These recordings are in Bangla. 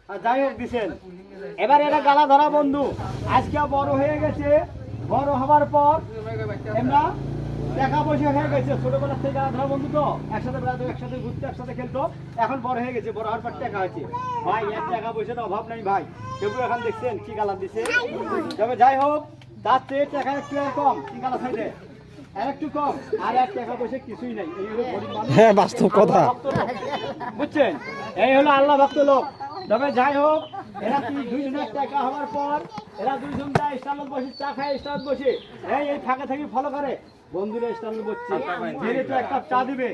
যাই হোক দিছেন। এবার এটা গালা ধরা বন্ধু আজকে বড় হয়ে গেছে, বড় হবার পর এমরা টাকা পয়সা হয়ে গেছে। ছোটবেলা থেকে গালা ধরা বন্ধু তো একসাথে বেড়াতো, একসাথে ঘুরতো, একসাথে খেলতো। এখন বড় হয়ে গেছে, বড় হওয়ার পর টাকা হয়েছে। ভাই এর টাকা পয়সার অভাব নাই ভাই। কেউ এখন দেখছেন কি গালা দিছে। তবে যাই হোক তার চেয়ে টাকা একটু কম, কি গালা খাইছে একটু কম, আর এক টাকা পয়সা কিছুই নাই। এই হলো গরিব মানুষ। হ্যাঁ, বাস্তব কথা। বুঝছেন, এই হলো আল্লাহ ভক্ত লোক। তবে যাই হোক এরা দুইজনের টাকা হওয়ার পর এরা দুইজন যায় স্টাইলত বসে, চা খায় স্টাইলত বসে, এই ফাঁকা থেকে ফলো করে বন্ধুরা স্টাইলত বসছে, ধীরে তো এক কাপ চা দিবে।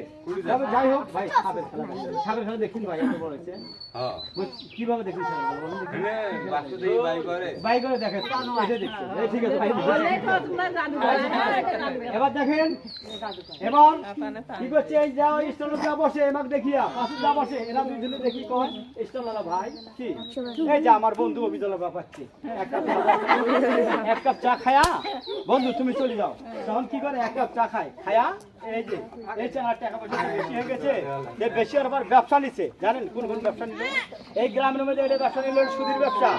তবে যাই হোক ভাই সাপের খেলা দেখুন ভাই, এত বড় হয়েছে কিভাবে দেখুন বাই করে দেখেন, ঠিক আছে ভাই। এবার দেখেন, এবার কি করছে, এই যা স্টাইলত যা বসে এমাক দেখিয়া পাশে যা বসে, এরা দুইজনে দেখি কয় স্টাইলওয়ালা ভাই কি এই যে আমার বন্ধু অভিযোগ পাচ্ছে, এক কাপ চা খায়া বন্ধু তুমি চলে যাও। তখন কি করে, এক কাপ চা খায় খায়া এই যে এই চার টাকা পয়সা বেশি হয়ে গেছে, যে বেশি আবার ব্যবসা নিচ্ছে। জানেন কোন কোন ব্যবসা নিল এই গ্রামের মধ্যে? এটা ব্যবসা নিল সুদের ব্যবসা।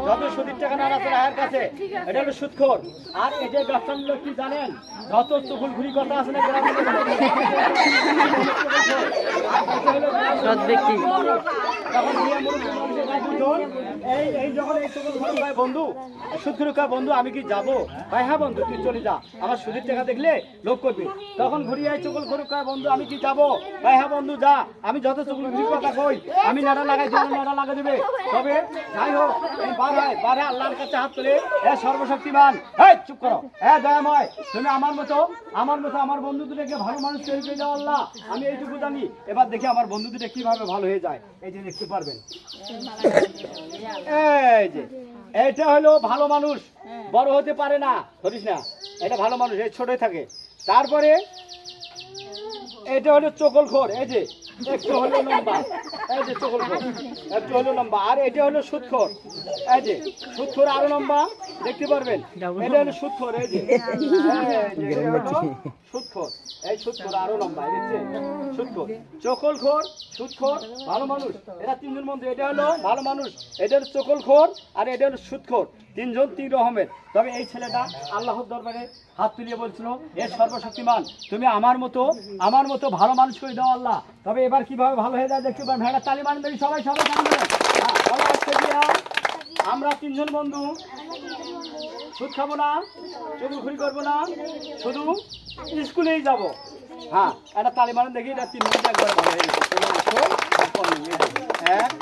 যত সুদের টাকা না আছে রায়ের কাছে, এটা হলো সুদখোর। আর এটা ব্যবসা নিল কি জানেন, যত চুকুল ঘুরি কথা আছে না গ্রামের বন্ধু সুদখোর বন্ধু আমি কি যাবো ভাই? হ্যাঁ বন্ধু তুই চলে যা, আমার সুদের টাকা দেখলে লোক করবে। তখন ঘুরিয়ে চকল ঘুরুক বন্ধু আমি কি যাবো ভাই? হ্যাঁ বন্ধু যা, আমি যত চকল ঘুরি কথা কই আমি নাড়া লাগাই দেবো, নাড়া লাগা দেবে। তবে যাই হোক বার হয় আল্লাহর কাছে হাত তুলে, হ্যাঁ সর্বশক্তিমান, হ্যাঁ চুপ করো, হ্যাঁ দয়াময়, তুমি আমার মতো আমার বন্ধু দুটোকে ভালো মানুষ তৈরি করে দাও আল্লাহ, আমি এইটুকু জানি। এবার দেখি আমার বন্ধু দুটো কিভাবে ভালো হয়ে যায়, এই যে দেখতে পারবেন। এই যে এটা হলো ভালো মানুষ, বড় হতে পারে না, ধরিস না, এটা ভালো মানুষ, এই ছোটই থাকে। তারপরে এটা হলো চকলখোর, এই যে একটু হলো লম্বা, এই যে চকলখোর একটু হলো লম্বা। আর এটা হলো সুদখোর, এই যে সুদখোর আরো লম্বা, দেখতে পারবেন। এটা হলো সুদখোর, এই যে সুদখোর, এই সুদখোর আরো লম্বা, দেখছেন সুদখোর, চকলখোর, সুদখোর, ভালো মানুষ। এরা তিনজন বন্ধু, এটা হলো ভালো মানুষ, এটা হলো চকলখোর, আর এটা হলো সুদখোর। তিনজন তিন রকমের। তবে এই ছেলেটা আল্লাহর দরবারে হাত তুলিয়ে বলছিল, এ সর্বশক্তিমান, তুমি আমার মতো ভালো মানুষ করে দাও আল্লাহ। তবে এবার কিভাবে ভালো হয়ে যায় দেখতে পাবেন। ভাইরা তালি মানবেন, সবাই আমরা তিনজন বন্ধু সুদ খাবো না, চুরি করবো না, শুধু স্কুলেই যাব। হ্যাঁ একটা তালি মানেন দেখি, এটা 3 মিনিট একবার ভালো হয়ে গেছে। 1